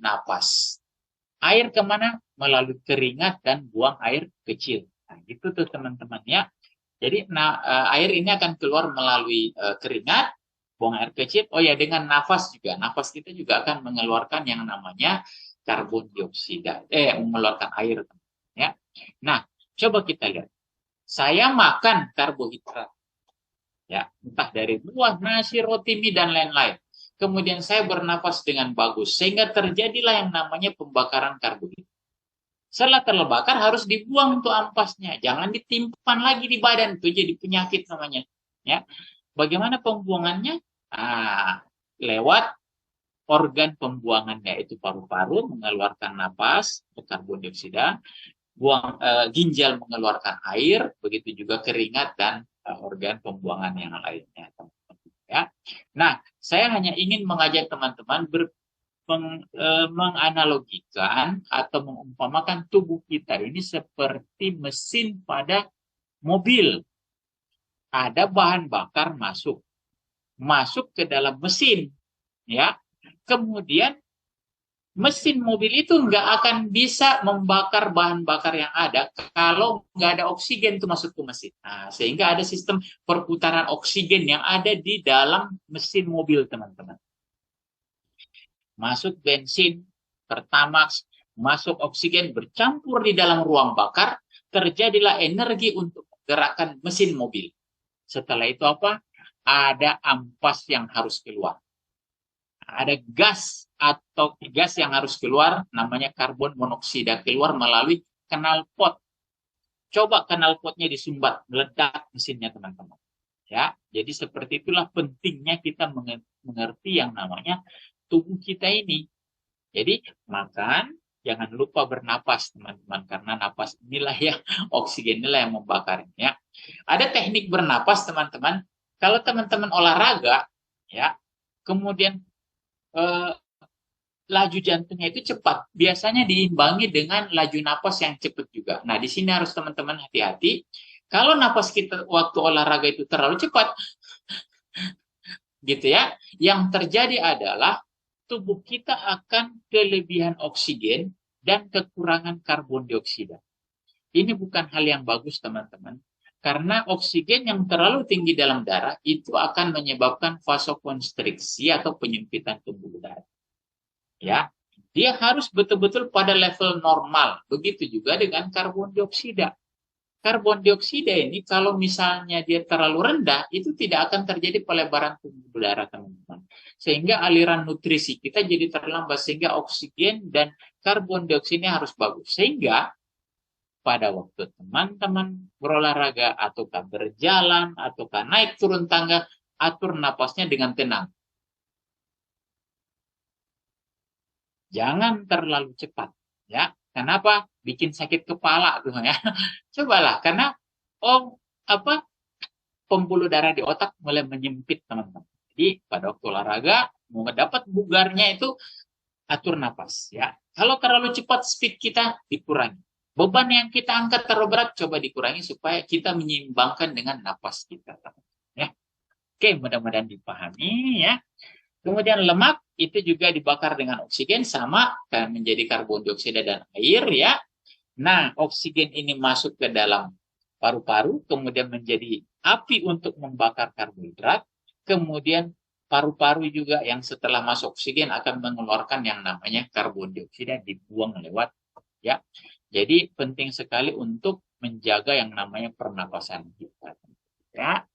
napas. Air kemana? Melalui keringat dan buang air kecil. Nah, gitu tuh teman-teman ya. Jadi air ini akan keluar melalui keringat, buang air kecil. Oh ya, dengan nafas juga. Nafas kita juga akan mengeluarkan yang namanya karbon dioksida. Mengeluarkan air. Ya. Nah, coba kita lihat. Saya makan karbohidrat. Ya, entah dari buah, nasi, roti, mie, dan lain-lain. Kemudian saya bernafas dengan bagus. Sehingga terjadilah yang namanya pembakaran karbohidrat. Setelah terbakar harus dibuang untuk ampasnya. Jangan ditimpan lagi di badan. Itu jadi penyakit namanya. Ya. Bagaimana pembuangannya? Lewat organ pembuangannya, yaitu paru-paru mengeluarkan napas, karbon dioksida, ginjal mengeluarkan air, begitu juga keringat dan organ pembuangan yang lainnya. Ya. Nah, saya hanya ingin mengajak teman-teman menganalogikan atau mengumpamakan tubuh kita ini seperti mesin pada mobil. Ada bahan bakar masuk ke dalam mesin, ya. Kemudian mesin mobil itu nggak akan bisa membakar bahan bakar yang ada kalau nggak ada oksigen itu masuk ke mesin. Nah, sehingga ada sistem perputaran oksigen yang ada di dalam mesin mobil, teman-teman. Masuk bensin, pertamax, masuk oksigen, bercampur di dalam ruang bakar, terjadilah energi untuk menggerakkan mesin mobil. Setelah itu apa? Ada ampas yang harus keluar. Ada gas yang harus keluar, namanya karbon monoksida, keluar melalui knalpot. Coba knalpotnya disumbat, meledak mesinnya, teman-teman. Ya, jadi seperti itulah pentingnya kita mengerti yang namanya tubuh kita ini. Jadi makan, jangan lupa bernapas, teman-teman, karena napas inilah yang oksigen inilah yang membakarnya. Ada teknik bernapas, teman-teman. Kalau teman-teman olahraga, ya, kemudian laju jantungnya itu cepat, biasanya diimbangi dengan laju napas yang cepat juga. Nah, di sini harus teman-teman hati-hati. Kalau napas kita waktu olahraga itu terlalu cepat, gitu ya, yang terjadi adalah tubuh kita akan kelebihan oksigen dan kekurangan karbon dioksida. Ini bukan hal yang bagus, teman-teman. Karena oksigen yang terlalu tinggi dalam darah itu akan menyebabkan vasokonstriksi atau penyempitan pembuluh darah. Ya, dia harus betul-betul pada level normal. Begitu juga dengan karbon dioksida. Karbon dioksida ini kalau misalnya dia terlalu rendah, itu tidak akan terjadi pelebaran pembuluh darah, teman-teman. Sehingga aliran nutrisi kita jadi terlambat, sehingga oksigen dan karbon dioksida harus bagus. Sehingga pada waktu teman-teman berolahraga, ataukah berjalan, ataukah naik turun tangga, atur napasnya dengan tenang. Jangan terlalu cepat, ya. Kenapa? Bikin sakit kepala tuh ya. Cobalah, karena pembuluh darah di otak mulai menyempit, teman-teman. Jadi pada waktu olahraga mau dapat bugarnya itu atur napas, ya. Kalau terlalu cepat speed kita dikurangi. Beban yang kita angkat terlalu berat coba dikurangi supaya kita menyeimbangkan dengan napas kita, ya. Oke, mudah-mudahan dipahami, ya. Kemudian lemak itu juga dibakar dengan oksigen, sama kan menjadi karbon dioksida dan air, ya. Nah, oksigen ini masuk ke dalam paru-paru, kemudian menjadi api untuk membakar karbohidrat, kemudian paru-paru juga yang setelah masuk oksigen akan mengeluarkan yang namanya karbon dioksida, dibuang lewat, ya. Jadi penting sekali untuk menjaga yang namanya pernapasan kita, ya.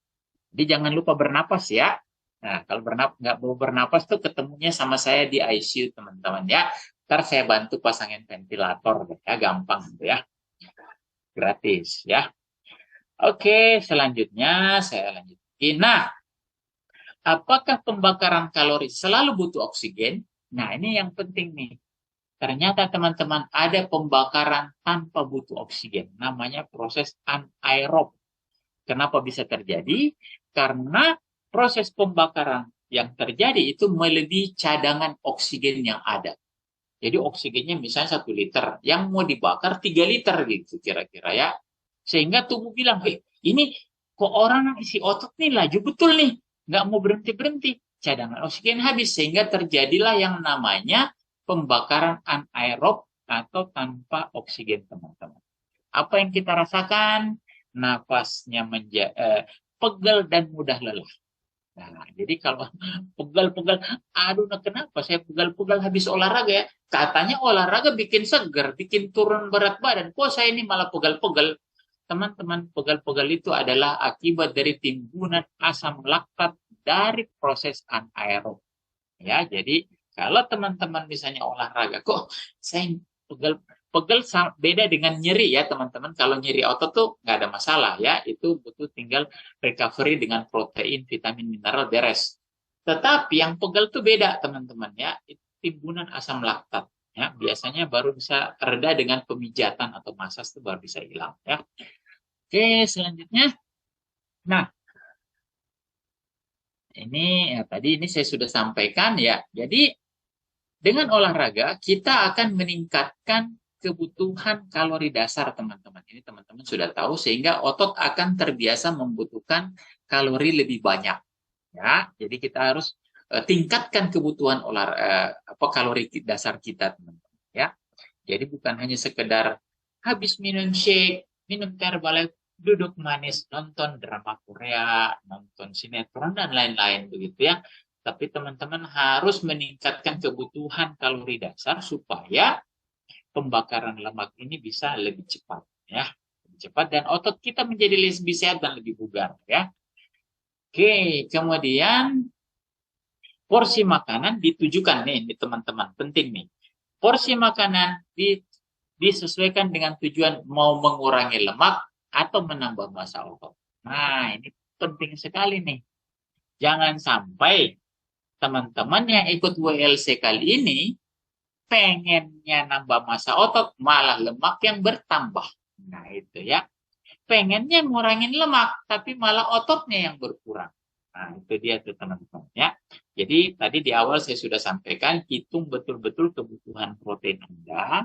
Jadi jangan lupa bernapas, ya. Nah, kalau nggak mau bernapas tuh ketemunya sama saya di ICU, teman-teman, ya. Ntar saya bantu pasangin ventilator, ya, gampang gitu ya. Gratis, ya. Oke, selanjutnya saya lanjutin. Nah, apakah pembakaran kalori selalu butuh oksigen? Nah, ini yang penting nih. Ternyata teman-teman ada pembakaran tanpa butuh oksigen. Namanya proses anaerob. Kenapa bisa terjadi? Karena proses pembakaran yang terjadi itu melebihi cadangan oksigen yang ada. Jadi oksigennya misalnya 1 liter, yang mau dibakar 3 liter gitu kira-kira, ya. Sehingga tubuh bilang, ini kok orang isi otot nih laju betul nih, nggak mau berhenti-berhenti. Cadangan oksigen habis, sehingga terjadilah yang namanya pembakaran anaerob atau tanpa oksigen, teman-teman. Apa yang kita rasakan? Nafasnya pegal dan mudah lelah. Nah, jadi kalau pegal-pegal, aduh, nah kenapa saya pegal-pegal habis olahraga ya? Katanya olahraga bikin seger, bikin turun berat badan. Kok saya ini malah pegal-pegal? Teman-teman, pegal-pegal itu adalah akibat dari timbunan asam laktat dari proses anaerob. Ya, jadi kalau teman-teman misalnya olahraga, kok saya pegal, beda dengan nyeri ya teman-teman. Kalau nyeri otot tuh nggak ada masalah ya, itu butuh tinggal recovery dengan protein, vitamin, mineral beres. Tetapi yang pegal tuh beda teman-teman ya, itu timbunan asam laktat ya. Biasanya baru bisa reda dengan pemijatan atau masas itu baru bisa hilang ya. Oke, selanjutnya. Nah, ini ya, tadi ini saya sudah sampaikan ya. Jadi dengan olahraga kita akan meningkatkan kebutuhan kalori dasar teman-teman. Ini teman-teman sudah tahu sehingga otot akan terbiasa membutuhkan kalori lebih banyak. Ya, jadi kita harus tingkatkan kebutuhan kalori dasar kita teman-teman. Ya, jadi bukan hanya sekedar habis minum shake, minum Herbalife, duduk manis, nonton drama Korea, nonton sinetron dan lain-lain begitu ya. Tapi teman-teman harus meningkatkan kebutuhan kalori dasar supaya pembakaran lemak ini bisa lebih cepat ya. Lebih cepat dan otot kita menjadi lebih sehat dan lebih bugar ya. Oke, kemudian porsi makanan ditujukan nih teman-teman, penting nih. Porsi makanan disesuaikan dengan tujuan mau mengurangi lemak atau menambah massa otot. Nah, ini penting sekali nih. Jangan sampai teman-teman yang ikut WLC kali ini pengennya nambah massa otot, malah lemak yang bertambah. Nah, itu ya. Pengennya ngurangin lemak, tapi malah ototnya yang berkurang. Nah, itu dia tuh teman-teman ya. Jadi tadi di awal saya sudah sampaikan, hitung betul-betul kebutuhan protein Anda.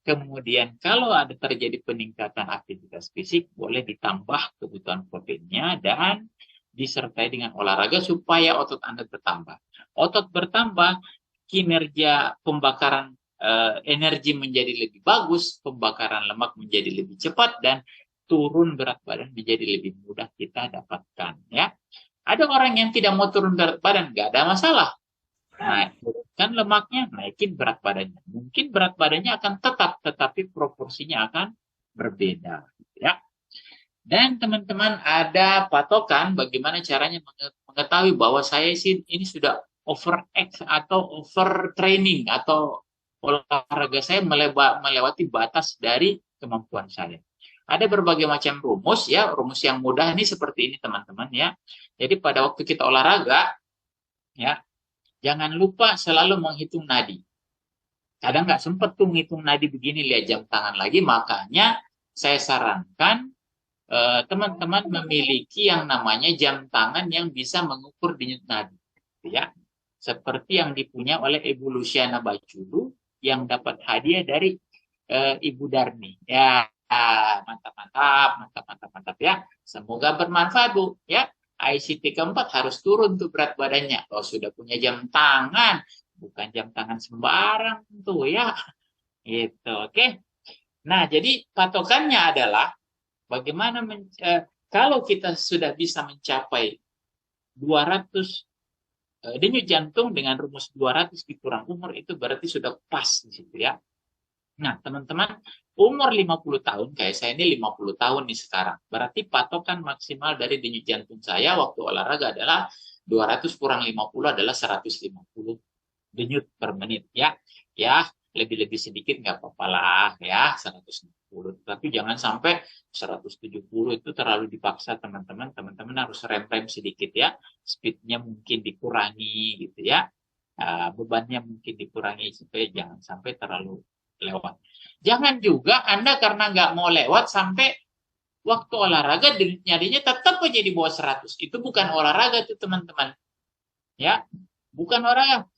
Kemudian kalau ada terjadi peningkatan aktivitas fisik, boleh ditambah kebutuhan proteinnya dan disertai dengan olahraga supaya otot Anda bertambah. Otot bertambah, kinerja pembakaran energi menjadi lebih bagus, pembakaran lemak menjadi lebih cepat, dan turun berat badan menjadi lebih mudah kita dapatkan. Ya, ada orang yang tidak mau turun berat badan, nggak ada masalah. Naikkan lemaknya, naikin berat badannya. Mungkin berat badannya akan tetap, tetapi proporsinya akan berbeda. Ya. Dan teman-teman ada patokan bagaimana caranya mengetahui bahwa saya ini sudah overex atau overtraining atau olahraga saya melewati batas dari kemampuan saya. Ada berbagai macam rumus ya, rumus yang mudah ini seperti ini teman-teman ya. Jadi pada waktu kita olahraga ya, jangan lupa selalu menghitung nadi. Kadang nggak sempat tuh ngitung nadi begini, lihat jam tangan lagi, makanya saya sarankan teman-teman memiliki yang namanya jam tangan yang bisa mengukur denyut nadi. Ya, seperti yang dipunya oleh Ibu Luciana Baculu yang dapat hadiah dari Ibu Darni. Ya, mantap ya. Semoga bermanfaat Bu. Ya, ICT keempat harus turun tuh berat badannya. Kalau sudah punya jam tangan, bukan jam tangan sembarang tuh ya. Gitu, oke. Nah, jadi patokannya adalah bagaimana kalau kita sudah bisa mencapai 200 denyut jantung dengan rumus 200 dikurang umur, itu berarti sudah pas di situ ya. Nah, teman-teman, umur 50 tahun, kayak saya ini 50 tahun nih sekarang. Berarti patokan maksimal dari denyut jantung saya waktu olahraga adalah 200 kurang 50 adalah 150 denyut per menit ya. Ya, lebih-lebih sedikit nggak apa-apa lah ya, 160. Tapi jangan sampai 170, itu terlalu dipaksa teman-teman. Teman-teman harus rem-rem sedikit ya. Speednya mungkin dikurangi gitu ya. Bebannya mungkin dikurangi supaya jangan sampai terlalu lewat. Jangan juga Anda karena nggak mau lewat sampai waktu olahraga nyadinya tetap aja di bawah 100. Itu bukan olahraga tuh teman-teman. Ya, bukan olahraga.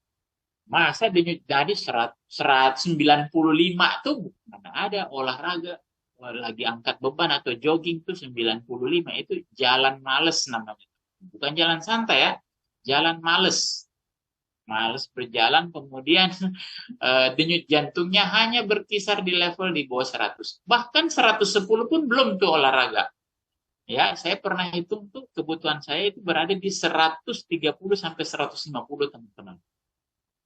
Masa denyut nadi 195 tuh mana ada olahraga lagi angkat beban atau jogging tuh 95, itu jalan males namanya. Bukan jalan santai ya, jalan males. Males berjalan, kemudian denyut jantungnya hanya berkisar di level di bawah 100. Bahkan 110 pun belum tuh olahraga. Ya, saya pernah hitung tuh kebutuhan saya itu berada di 130 sampai 150 teman-teman.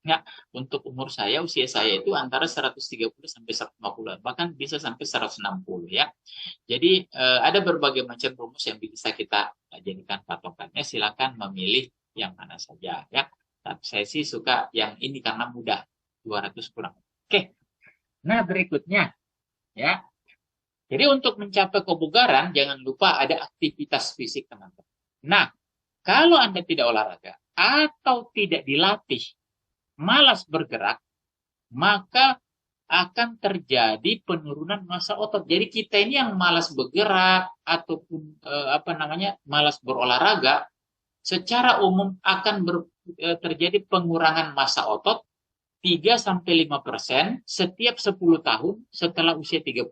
Ya, untuk umur saya, usia saya itu antara 130 sampai 150, bahkan bisa sampai 160 ya. Jadi ada berbagai macam rumus yang bisa kita jadikan patokannya. Silakan memilih yang mana saja ya. Tapi saya sih suka yang ini karena mudah, 200 kurang. Oke. Nah, berikutnya ya. Jadi untuk mencapai kebugaran jangan lupa ada aktivitas fisik teman-teman. Nah, kalau Anda tidak olahraga atau tidak dilatih, malas bergerak, maka akan terjadi penurunan massa otot. Jadi kita ini yang malas bergerak ataupun malas berolahraga, secara umum akan terjadi pengurangan massa otot 3-5% setiap 10 tahun setelah usia 30.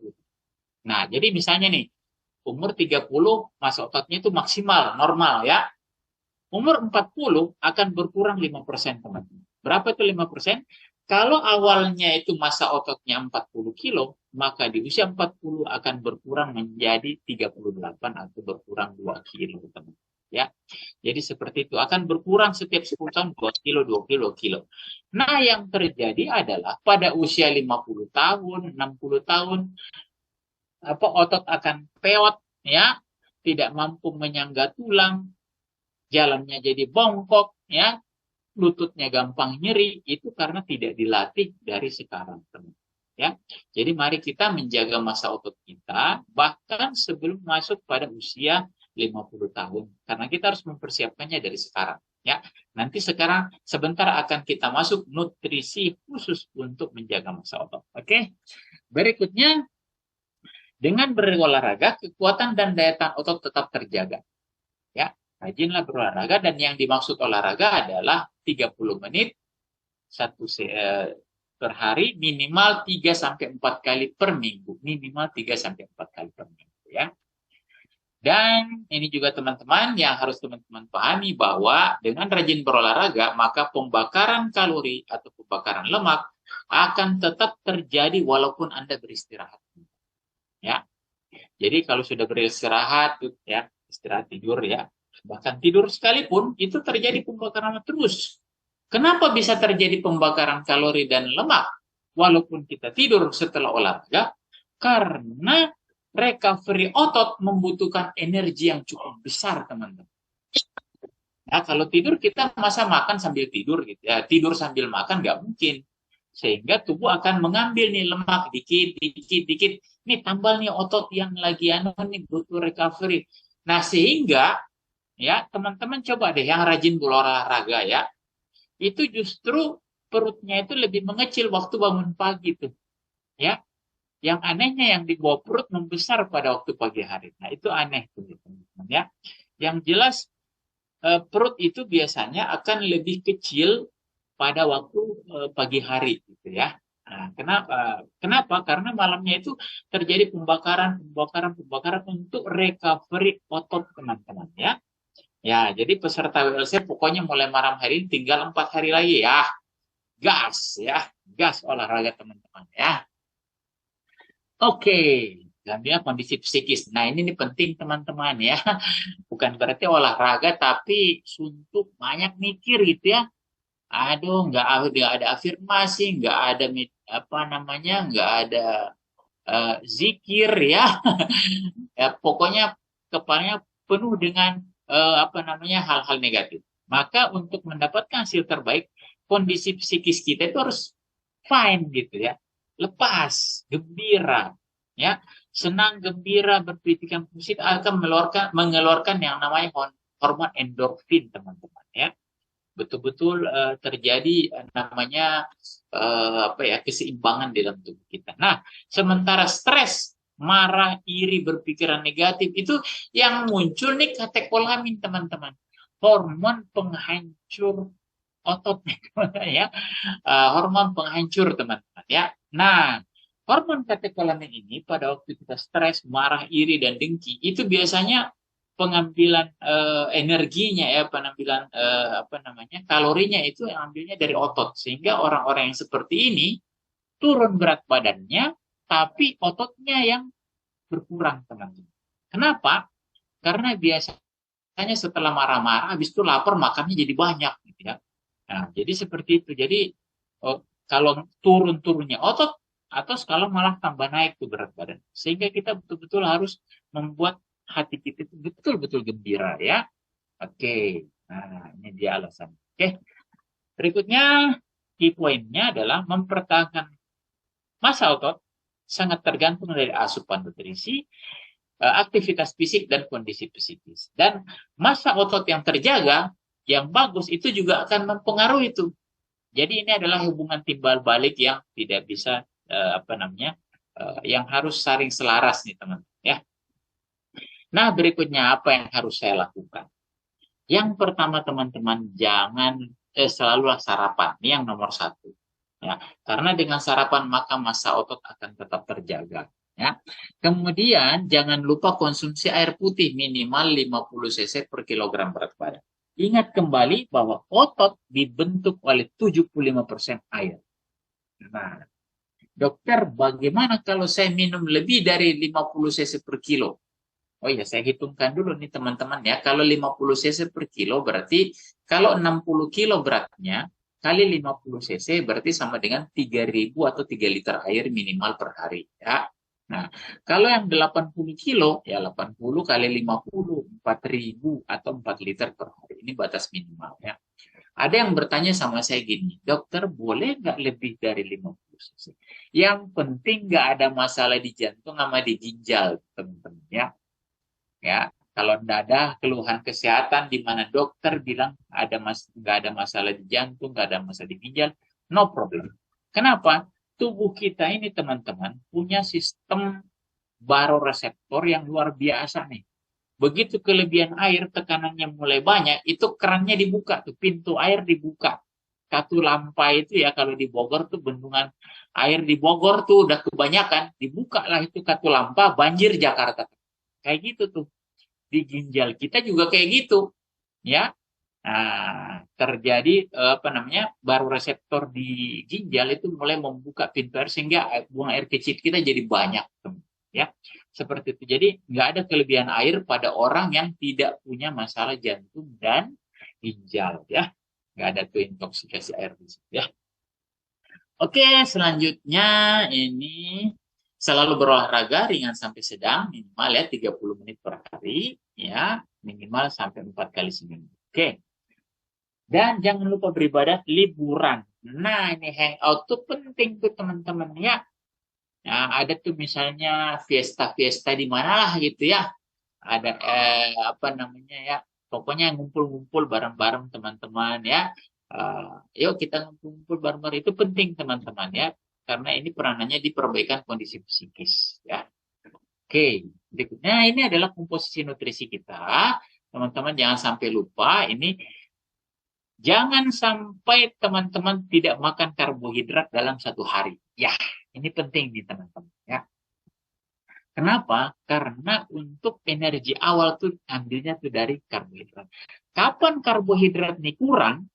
Nah, jadi misalnya nih, umur 30 massa ototnya itu maksimal, normal ya. Umur 40 akan berkurang 5%, teman-teman. Berapa itu 5%? Kalau awalnya itu massa ototnya 40 kilo, maka di usia 40 akan berkurang menjadi 38 atau berkurang 2 kilo, teman-teman. Ya. Jadi seperti itu, akan berkurang setiap 10 tahun 2 kilo, 2 kilo, kilo. Nah, yang terjadi adalah pada usia 50 tahun, 60 tahun, otot akan peot, ya, tidak mampu menyangga tulang, jalannya jadi bongkok, ya, lututnya gampang nyeri, itu karena tidak dilatih dari sekarang, teman. Ya, jadi mari kita menjaga massa otot kita bahkan sebelum masuk pada usia 50 tahun, karena kita harus mempersiapkannya dari sekarang. Ya, nanti sekarang sebentar akan kita masuk nutrisi khusus untuk menjaga massa otot. Oke, berikutnya dengan berolahraga kekuatan dan daya tahan otot tetap terjaga. Ya, rajinlah berolahraga, dan yang dimaksud olahraga adalah 30 menit per hari, minimal 3-4 kali per minggu, minimal 3-4 kali per minggu ya. Dan ini juga teman-teman yang harus teman-teman pahami bahwa dengan rajin berolahraga maka pembakaran kalori atau pembakaran lemak akan tetap terjadi walaupun Anda beristirahat. Ya. Jadi kalau sudah beristirahat ya, istirahat tidur ya, bahkan tidur sekalipun itu terjadi pembakaran terus. Kenapa bisa terjadi pembakaran kalori dan lemak walaupun kita tidur setelah olahraga? Karena recovery otot membutuhkan energi yang cukup besar, teman-teman. Nah, kalau tidur kita masa makan sambil tidur gitu ya, tidur sambil makan nggak mungkin. Sehingga tubuh akan mengambil nih lemak dikit. Nih tambal nih otot yang lagi nih butuh recovery. Nah, sehingga ya teman-teman coba deh yang rajin berolahraga ya, itu justru perutnya itu lebih mengecil waktu bangun pagi tuh. Ya. Yang anehnya yang di bawah perut membesar pada waktu pagi hari. Nah, itu aneh tuh teman-teman ya. Yang jelas perut itu biasanya akan lebih kecil pada waktu pagi hari gitu ya. Nah, kenapa? Karena malamnya itu terjadi pembakaran untuk recovery otot, teman-teman ya. Ya, jadi peserta WLC pokoknya mulai malam hari ini tinggal 4 hari lagi ya. Gas ya, gas olahraga teman-teman ya. Oke, gantinya kondisi psikis. Nah, ini penting teman-teman ya. Bukan berarti olahraga tapi suntuk banyak mikir gitu ya. Aduh, nggak ada afirmasi, nggak ada nggak ada zikir ya. Ya, pokoknya kepalanya penuh dengan hal-hal negatif. Maka untuk mendapatkan hasil terbaik, kondisi psikis kita itu harus fine gitu ya. Lepas, gembira, ya, senang, gembira, berpikiran positif akan mengeluarkan yang namanya hormon endorfin, teman-teman, ya. Betul-betul terjadi namanya keseimbangan di dalam tubuh kita. Nah, sementara stres, marah, iri, berpikiran negatif itu yang muncul nih katekolamin, teman-teman. Hormon penghancur otot ya. Hormon penghancur, teman-teman ya. Nah, hormon katekolamin ini pada waktu kita stres, marah, iri, dan dengki itu biasanya pengambilan energinya ya, pengambilan apa namanya, kalorinya itu yang ambilnya dari otot, sehingga orang-orang yang seperti ini turun berat badannya tapi ototnya yang berkurang, teman-teman. Kenapa? Karena biasanya setelah marah-marah habis itu lapar, makannya jadi banyak gitu ya. Nah, jadi seperti itu. Jadi kalau turun-turunnya otot, atau kalau malah tambah naik tuh berat badan. Sehingga kita betul-betul harus membuat hati kita itu betul-betul gembira ya. Oke. Nah, ini dia alasan. Oke. Berikutnya, key poinnya adalah mempertahankan massa otot sangat tergantung dari asupan nutrisi, aktivitas fisik, dan kondisi psikis. Dan massa otot yang terjaga, yang bagus, itu juga akan mempengaruhi itu. Jadi ini adalah hubungan timbal balik yang tidak bisa apa namanya, yang harus saling selaras nih teman-teman ya. Nah, berikutnya apa yang harus saya lakukan? Yang pertama teman-teman, jangan selalu sarapan. Ini yang nomor satu. Ya, karena dengan sarapan maka massa otot akan tetap terjaga. Ya. Kemudian jangan lupa konsumsi air putih minimal 50 cc per kilogram berat badan. Ingat kembali bahwa otot dibentuk oleh 75% air. Nah, dokter, bagaimana kalau saya minum lebih dari 50 cc per kilo? Oh iya, saya hitungkan dulu nih teman-teman ya. Kalau 50 cc per kilo berarti kalau 60 kilo beratnya kali 50 cc berarti sama dengan 3.000 atau 3 liter air minimal per hari ya. Nah, kalau yang 80 kilo ya 80 kali 50 4.000 atau 4 liter per hari. Ini batas minimal ya. Ada yang bertanya sama saya gini, dokter boleh nggak lebih dari 50 cc? Yang penting nggak ada masalah di jantung sama di ginjal, teman-teman ya. Ya, kalau tidak ada keluhan kesehatan di mana dokter bilang nggak ada masalah di jantung, nggak ada masalah di ginjal, no problem. Kenapa? Tubuh kita ini teman-teman punya sistem baroreseptor yang luar biasa nih. Begitu kelebihan air, tekanannya mulai banyak, itu kerannya dibuka, tuh pintu air dibuka. Katulampa itu ya, kalau di Bogor tuh bendungan air di Bogor tuh udah kebanyakan, dibuka lah itu Katulampa, banjir Jakarta. Kayak gitu tuh. Di ginjal kita juga kayak gitu, ya. Nah, terjadi apa namanya, baru reseptor di ginjal itu mulai membuka pintu air sehingga buang air kecil kita jadi banyak, ya. Seperti itu. Jadi nggak ada kelebihan air pada orang yang tidak punya masalah jantung dan ginjal, ya. Nggak ada tuh intoksikasi air di situ, ya. Oke, selanjutnya ini selalu berolahraga ringan sampai sedang, minimal ya 30 menit per hari, ya, minimal sampai 4 kali seminggu. Oke. Dan jangan lupa beribadah liburan. Nah, ini hangout tuh penting tuh teman-teman ya. Nah, ada tuh misalnya fiesta-fiesta di mana lah gitu ya. Ada apa namanya ya. Pokoknya ngumpul-ngumpul bareng-bareng teman-teman ya. Yuk kita ngumpul-ngumpul bareng-bareng, itu penting teman-teman ya. Karena ini peranannya di perbaikan kondisi psikis ya. Oke, berikutnya ini adalah komposisi nutrisi kita. Teman-teman jangan sampai lupa ini. Jangan sampai teman-teman tidak makan karbohidrat dalam satu hari. Ya, ini penting nih teman-teman ya. Kenapa? Karena untuk energi awal tuh ambilnya tuh dari karbohidrat. Kapan karbohidrat ini kurang,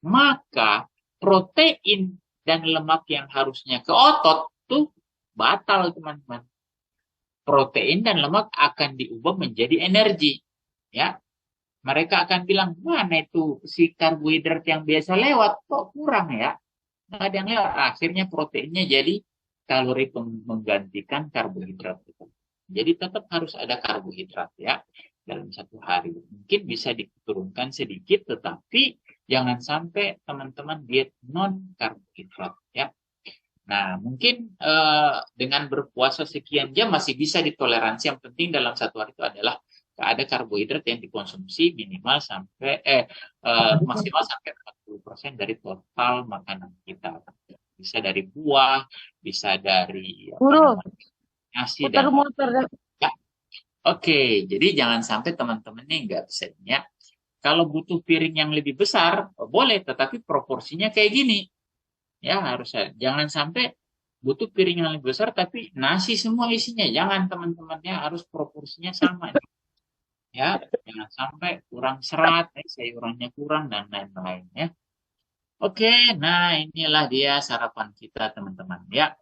maka protein dan lemak yang harusnya ke otot tuh batal teman-teman. Protein dan lemak akan diubah menjadi energi. Ya, mereka akan bilang, mana itu si karbohidrat yang biasa lewat, kok kurang ya? Nggak ada yang lewat. Akhirnya proteinnya jadi kalori menggantikan karbohidrat. Jadi tetap harus ada karbohidrat ya dalam satu hari. Mungkin bisa diturunkan sedikit, tetapi jangan sampai teman-teman diet non karbohidrat ya. Nah, mungkin dengan berpuasa sekian jam masih bisa ditoleransi. Yang penting dalam satu hari itu adalah ada karbohidrat yang dikonsumsi minimal sampai maksimal sampai 40% dari total makanan kita. Bisa dari buah, bisa dari apa namanya, nasi dan ya. Oke, jadi jangan sampai teman-teman ini nggak bisa ya. Kalau butuh piring yang lebih besar, boleh, tetapi proporsinya kayak gini. Ya, harus jangan sampai butuh piring yang lebih besar tapi nasi semua isinya. Jangan teman-temannya, harus proporsinya sama. ya, jangan sampai kurang serat, sayurannya kurang dan lain-lain ya. Oke, nah inilah dia sarapan kita teman-teman ya.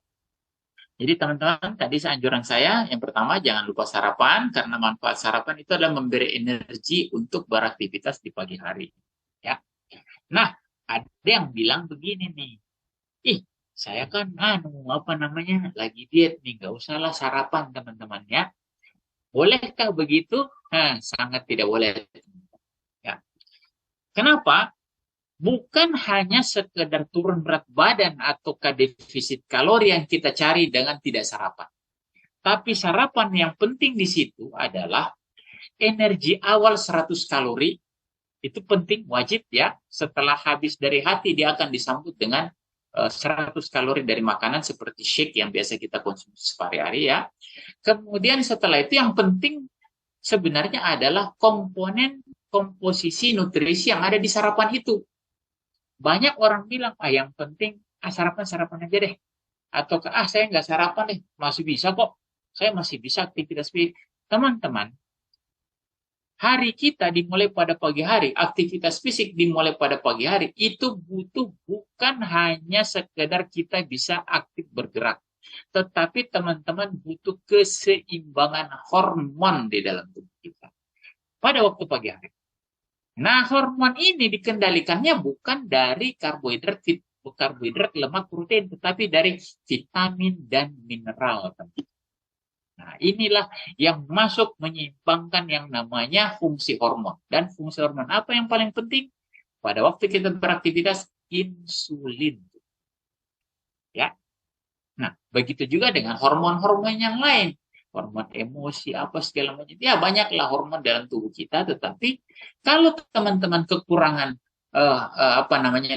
Jadi teman-teman, tadi anjuran saya yang pertama jangan lupa sarapan karena manfaat sarapan itu adalah memberi energi untuk beraktivitas di pagi hari. Ya. Nah, ada yang bilang begini nih. Ih, saya kan apa namanya lagi diet nih, nggak usahlah sarapan teman-teman ya. Bolehkah begitu? Nah, sangat tidak boleh. Ya. Kenapa? Bukan hanya sekedar turun berat badan atau defisit kalori yang kita cari dengan tidak sarapan. Tapi sarapan yang penting di situ adalah energi awal 100 kalori. Itu penting, wajib ya. Setelah habis dari hati, dia akan disambut dengan 100 kalori dari makanan seperti shake yang biasa kita konsumsi sehari-hari ya. Kemudian setelah itu yang penting sebenarnya adalah komponen komposisi nutrisi yang ada di sarapan itu. Banyak orang bilang, yang penting sarapan-sarapan aja deh. Atau saya nggak sarapan deh, masih bisa kok. Saya masih bisa aktivitas fisik. Teman-teman, hari kita dimulai pada pagi hari, aktivitas fisik dimulai pada pagi hari, itu butuh bukan hanya sekedar kita bisa aktif bergerak. Tetapi teman-teman butuh keseimbangan hormon di dalam tubuh kita. Pada waktu pagi hari. Nah, hormon ini dikendalikannya bukan dari karbohidrat, lemak, protein, tetapi dari vitamin dan mineral. Nah, inilah yang masuk menyeimbangkan yang namanya fungsi hormon. Dan fungsi hormon apa yang paling penting? Pada waktu kita beraktivitas, insulin. Ya. Nah, begitu juga dengan hormon-hormon yang lain. Hormon emosi, apa segala macam. Ya, banyaklah hormon dalam tubuh kita, tetapi kalau teman-teman kekurangan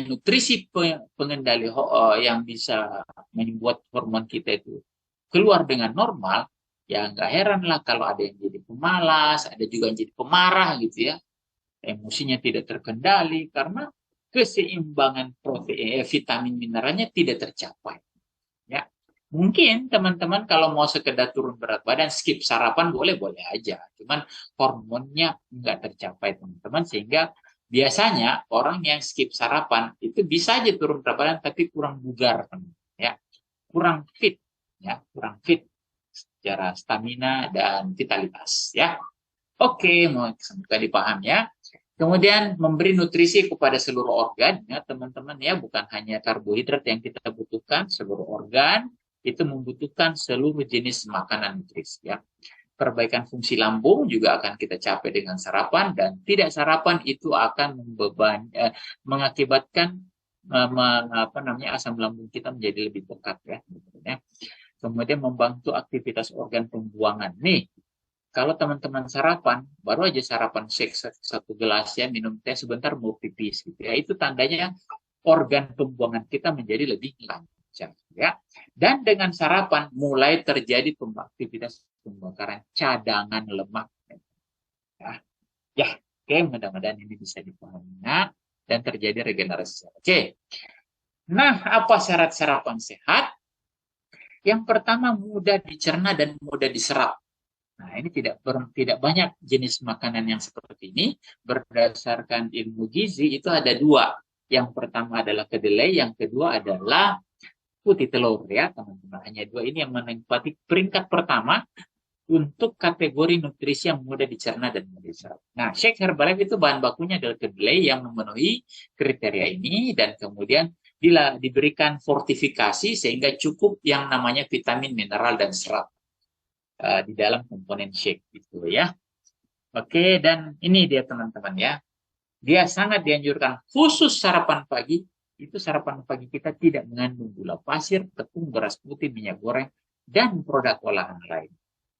nutrisi pengendali yang bisa membuat hormon kita itu keluar dengan normal, ya nggak heran lah kalau ada yang jadi pemalas, ada juga yang jadi pemarah gitu ya. Emosinya tidak terkendali karena keseimbangan protein, vitamin mineralnya tidak tercapai. Ya. Mungkin teman-teman kalau mau sekedar turun berat badan, skip sarapan boleh-boleh aja. Cuman hormonnya nggak tercapai teman-teman, sehingga biasanya orang yang skip sarapan itu bisa aja turun berat badan tapi kurang bugar, ya, kurang fit, ya, kurang fit secara stamina dan vitalitas, ya. Oke, semoga dipaham ya. Kemudian memberi nutrisi kepada seluruh organ, ya teman-teman ya, bukan hanya karbohidrat yang kita butuhkan, seluruh organ itu membutuhkan seluruh jenis makanan nutrisi ya. Perbaikan fungsi lambung juga akan kita capai dengan sarapan, dan tidak sarapan itu akan mengakibatkan asam lambung kita menjadi lebih pekat ya. Kemudian membantu aktivitas organ pembuangan. Nih, kalau teman-teman sarapan, baru aja sarapan shake satu gelas ya, minum teh sebentar mau pipis gitu ya. Itu tandanya organ pembuangan kita menjadi lebih lancar ya. Dan dengan sarapan mulai terjadi aktivitas pembakaran cadangan lemak. Ya, oke, mudah-mudahan ini bisa dipahami dan terjadi regenerasi. Oke. Nah, apa syarat sarapan sehat? Yang pertama, mudah dicerna dan mudah diserap. Nah, ini tidak banyak jenis makanan yang seperti ini. Berdasarkan ilmu gizi itu ada dua. Yang pertama adalah kedelai, yang kedua adalah putih telur ya, teman-teman. Hanya dua ini yang menempati peringkat pertama untuk kategori nutrisi yang mudah dicerna dan mudah diserap. Nah, Shake Herbalife itu bahan bakunya adalah kedelai yang memenuhi kriteria ini, dan kemudian diberikan fortifikasi sehingga cukup yang namanya vitamin, mineral, dan serat di dalam komponen shake gitu ya. Oke, dan ini dia teman-teman ya. Dia sangat dianjurkan khusus sarapan pagi. Itu sarapan pagi kita tidak mengandung gula pasir, tepung, beras putih, minyak goreng, dan produk olahan lain.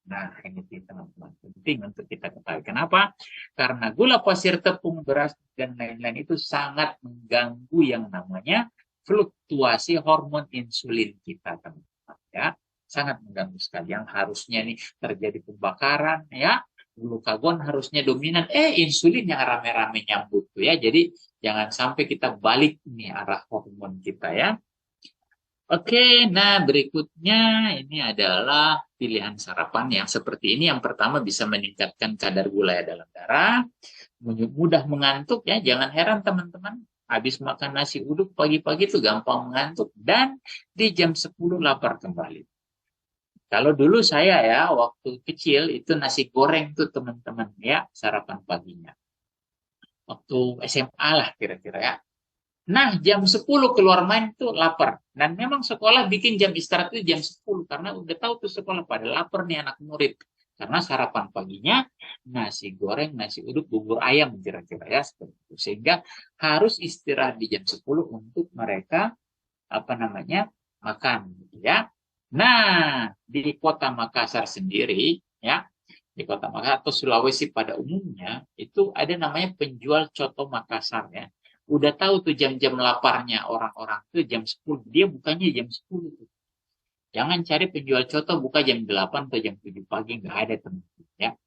Nah, ini teman-teman penting untuk kita ketahui. Kenapa? Karena gula pasir, tepung, beras, dan lain-lain itu sangat mengganggu yang namanya fluktuasi hormon insulin kita, teman-teman ya. Sangat mengganggu sekali. Yang harusnya nih terjadi pembakaran ya, glukagon harusnya dominan, insulin yang rame-rame nyambut tuh ya. Jadi jangan sampai kita balik nih arah hormon kita ya. Oke, nah berikutnya ini adalah pilihan sarapan yang seperti ini. Yang pertama bisa meningkatkan kadar gula dalam darah, mudah mengantuk ya. Jangan heran teman-teman, habis makan nasi uduk pagi-pagi itu gampang mengantuk dan di jam 10 lapar kembali. Kalau dulu saya ya waktu kecil itu nasi goreng tuh teman-teman ya sarapan paginya. Waktu SMA lah kira-kira ya. Nah, jam 10 keluar main tuh lapar. Dan memang sekolah bikin jam istirahat itu jam 10 karena udah tahu tuh sekolah pada lapar nih anak murid. Karena sarapan paginya nasi goreng, nasi uduk, bubur ayam kira-kira ya seperti itu. Sehingga harus istirahat di jam 10 untuk mereka apa namanya? Makan gitu ya. Nah, di Kota Makassar sendiri ya, di Kota Makassar atau Sulawesi pada umumnya itu ada namanya penjual coto Makassar ya. Udah tahu tuh jam-jam laparnya orang-orang tuh jam 10. Dia bukanya jam 10 tuh. Jangan cari penjual coto buka jam 8 atau jam 7 pagi, nggak ada teman-teman ya.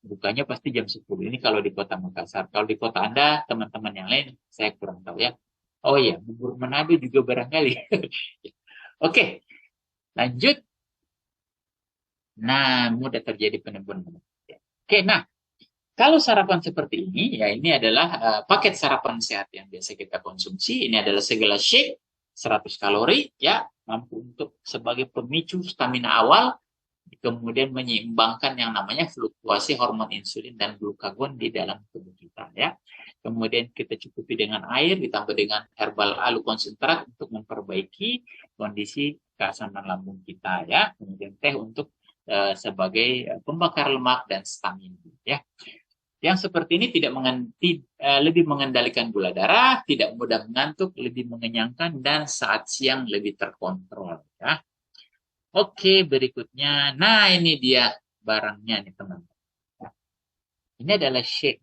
Bukanya pasti jam 10. Ini kalau di Kota Makassar. Kalau di kota Anda, teman-teman yang lain, saya kurang tahu ya. Oh iya, bubur Manado juga barangkali. Oke, lanjut. Nah, mudah terjadi penipuan. Oke, nah, kalau sarapan seperti ini, ya ini adalah paket sarapan sehat yang biasa kita konsumsi. Ini adalah segelas shake, 100 kalori, ya, mampu untuk sebagai pemicu stamina awal, kemudian menyeimbangkan yang namanya fluktuasi hormon insulin dan glukagon di dalam tubuh kita, ya. Kemudian kita cukupi dengan air, ditambah dengan herbal alu konsentrat untuk memperbaiki kondisi keasaman lambung kita, ya. Kemudian teh untuk sebagai pembakar lemak dan stamina, ya. Yang seperti ini lebih mengendalikan gula darah, tidak mudah mengantuk, lebih mengenyangkan, dan saat siang lebih terkontrol. Ya. Oke, berikutnya. Nah, ini dia barangnya nih teman-teman. Ini adalah shake.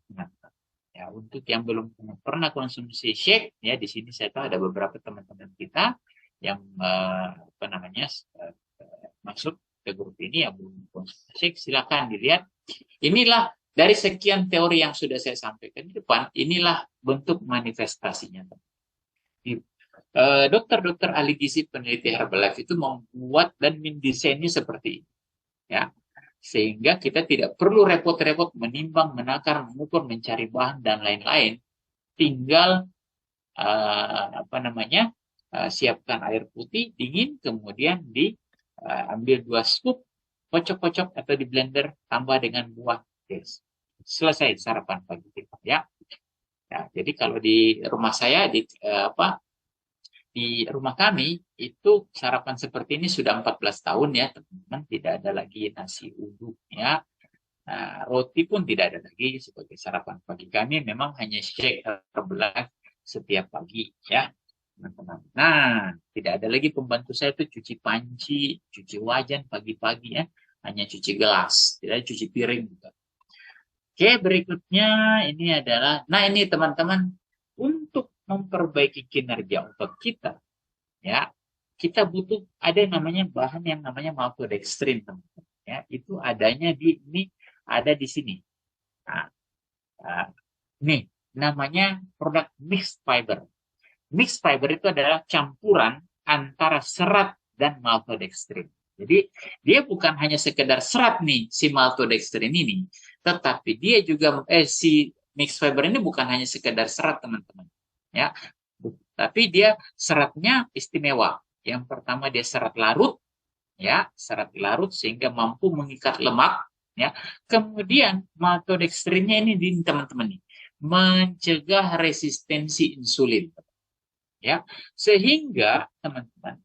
Ya, untuk yang belum pernah konsumsi shake, ya di sini saya tahu ada beberapa teman-teman kita yang apa namanya masuk ke grup ini yang belum konsumsi shake, silakan dilihat. Inilah dari sekian teori yang sudah saya sampaikan di depan, inilah bentuk manifestasinya. Dokter-dokter ahli gizi peneliti Herbalife itu membuat dan mendesainnya seperti ini. Ya. Sehingga kita tidak perlu repot-repot menimbang, menakar, mengukur, mencari bahan, dan lain-lain. Tinggal siapkan air putih dingin, kemudian diambil 2 scoop, kocok-kocok atau di blender, tambah dengan buah. Yes. Selesai sarapan pagi kita ya. Nah, jadi kalau di rumah saya di rumah kami itu sarapan seperti ini sudah 14 tahun ya teman-teman, tidak ada lagi nasi uduk ya. Nah, roti pun tidak ada lagi sebagai sarapan pagi kami, memang hanya shake Herbalife setiap pagi ya teman-teman. Nah, tidak ada lagi pembantu saya itu cuci panci, cuci wajan pagi-pagi ya, hanya cuci gelas, tidak cuci piring juga. Oke, berikutnya ini adalah, nah ini teman-teman, untuk memperbaiki kinerja otot kita, ya, kita butuh ada yang namanya bahan yang namanya maltodextrin, teman-teman. Ya, itu adanya ada di sini. Nah, nih, namanya produk mixed fiber. Mixed fiber itu adalah campuran antara serat dan maltodextrin. Jadi dia bukan hanya sekedar serat nih si maltodextrin ini, tetapi dia juga si mixed fiber ini bukan hanya sekedar serat teman-teman, ya, tapi dia seratnya istimewa. Yang pertama dia serat larut, ya, serat larut sehingga mampu mengikat lemak, ya. Kemudian maltodextrinnya ini teman-teman nih mencegah resistensi insulin, ya, sehingga teman-teman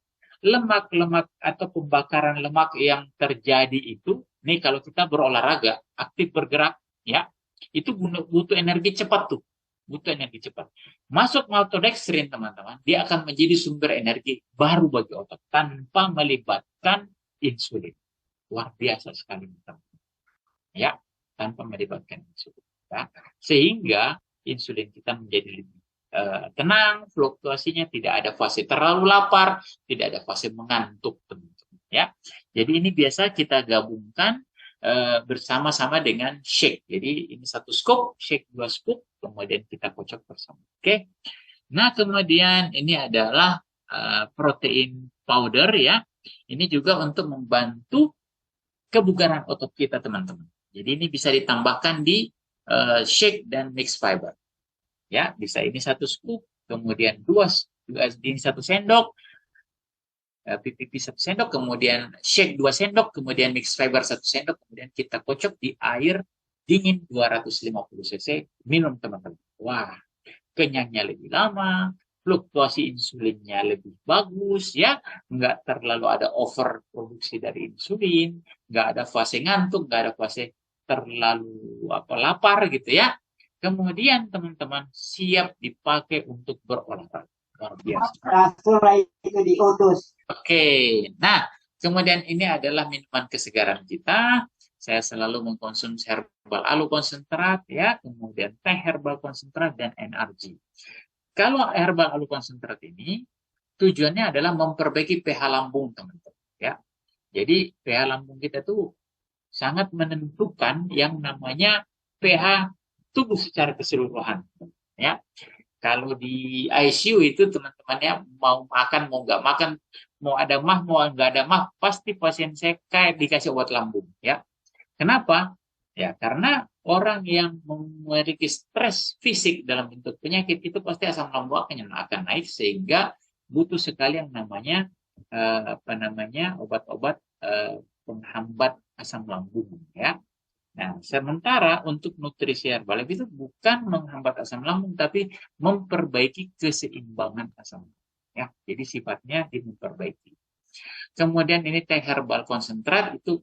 lemak-lemak atau pembakaran lemak yang terjadi itu, nih kalau kita berolahraga, aktif bergerak, ya, itu butuh energi cepat tuh, butuh energi cepat. Masuk maltodextrin teman-teman, dia akan menjadi sumber energi baru bagi otot tanpa melibatkan insulin. Luar biasa sekali teman-teman, ya, tanpa melibatkan insulin. Ya. Sehingga insulin kita menjadi lebih tenang, fluktuasinya tidak ada fase terlalu lapar, tidak ada fase mengantuk, teman-teman. Ya, jadi ini biasa kita gabungkan bersama-sama dengan shake. Jadi ini 1 scoop, shake 2 scoop, kemudian kita kocok bersama. Oke. Nah, kemudian ini adalah protein powder ya. Ini juga untuk membantu kebugaran otot kita teman-teman. Jadi ini bisa ditambahkan di shake dan mix fiber. Ya, bisa ini 1 scoop, kemudian ini 1 sendok, pipi 1 sendok, kemudian shake 2 sendok, kemudian mix fiber 1 sendok, kemudian kita kocok di air dingin 250 cc, minum teman-teman. Wah, kenyangnya lebih lama, fluktuasi insulinnya lebih bagus ya, nggak terlalu ada overproduksi dari insulin, nggak ada fase ngantuk, nggak ada fase terlalu lapar gitu ya. Kemudian teman-teman siap dipakai untuk berolahraga. Luar biasa. Itu diutus. Oke, nah kemudian ini adalah minuman kesegaran kita. Saya selalu mengkonsumsi herbal alu konsentrat ya, kemudian teh herbal konsentrat dan NRG. Kalau herbal alu konsentrat ini tujuannya adalah memperbaiki pH lambung teman-teman ya. Jadi pH lambung kita tuh sangat menentukan yang namanya pH tubuh secara keseluruhan ya. Kalau di ICU itu teman-temannya mau makan mau nggak makan, mau ada mah mau nggak ada mah, pasti pasien saya kayak dikasih obat lambung ya. Kenapa? Ya karena orang yang memiliki stres fisik dalam bentuk penyakit itu pasti asam lambung akan naik, sehingga butuh sekali yang namanya obat-obat penghambat asam lambung ya. Nah, sementara untuk nutrisi herbal itu bukan menghambat asam lambung, tapi memperbaiki keseimbangan asam lambung. Ya, jadi sifatnya memperbaiki. Kemudian ini teh herbal konsentrat itu